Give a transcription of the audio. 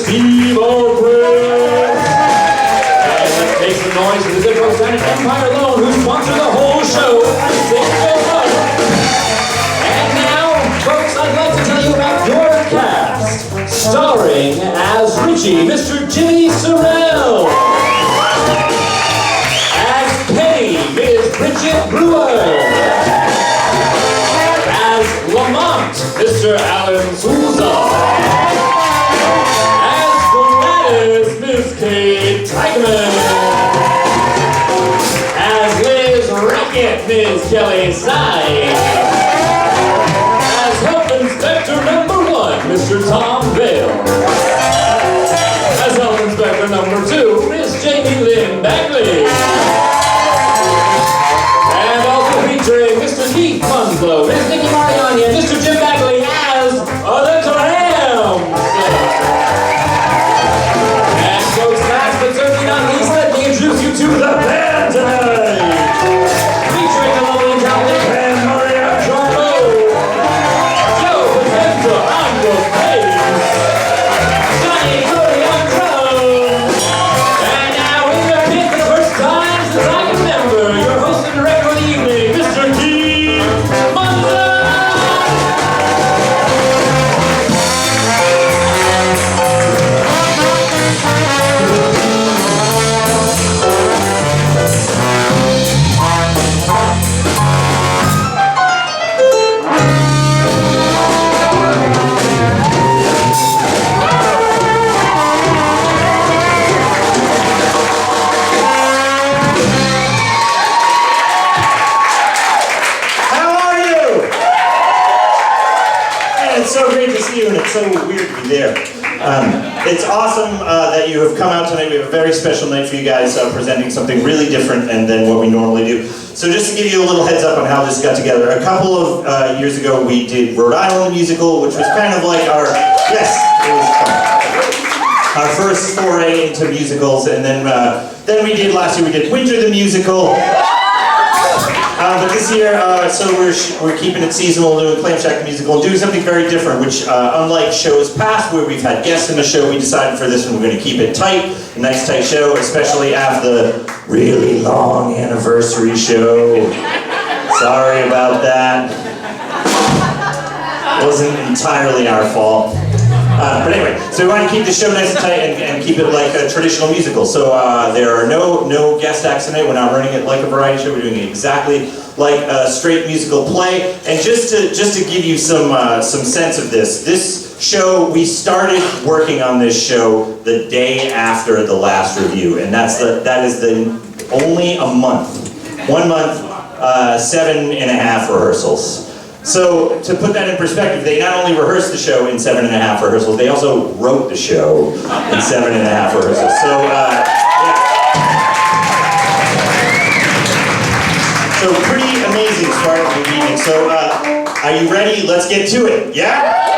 Steve O'Quinn. And let's make some noise for the good folks down at Empire Loan who sponsor the whole show. Thank you so much. And now, folks, I'd like to tell you about your cast. Starring as Richie, Mr. Jimmy Sorrell. As Penny, Ms. Bridget Brewer. As Lamont, Mr. Alan Souza. As Gladys, Ms. Kate Teichman. As Liz Rackett, Ms. Kelly Sy. As Health Inspector number 1, Mr. Tom Vale. As Health Inspector number 2, Ms. Jamie Lynn Bagley. And also featuring Mr. Keith Munslow, Ms. Nikki Mariani, and Mr. Jim Bagley as the Clam. And folks, last but certainly not least, let me introduce you to the band tonight. Featuring the lovely and talented Clam Maria Jarbo. Joe Potenza on the bass. Johnny Cody on drums. And now in the pit for the first time since I can remember, your host and director of the evening, Mr. Keith Munslow. It's so great to see you, and it's so weird to be there. It's awesome that you have come out tonight. We have a very special night for you guys, presenting something really different than what we normally do. So just to give you a little heads up on how this got together, a couple of years ago we did Rhode Island the musical, which was kind of like our, yes, it was fun. Our first foray into musicals, and then last year we did Winter the Musical. But this year, so we're keeping it seasonal, doing Clam Shack the Musical, and doing something very different, which unlike shows past where we've had guests in the show, we decided for this one we're going to keep it tight, a nice tight show, especially after the really long anniversary show. Sorry about that. It wasn't entirely our fault. But anyway, so we want to keep the show nice and tight and keep it like a traditional musical. So there are no guest acts tonight. We're not running it like a variety show. We're doing it exactly like a straight musical play. And just to give you some sense of this show, we started working on this show the day after the last review, and that is only a month, 1 month, 7.5 rehearsals. So, to put that in perspective, they not only rehearsed the show in 7.5 rehearsals, they also wrote the show in 7.5 rehearsals. So, yeah. So, pretty amazing start to the evening. So, are you ready? Let's get to it, yeah?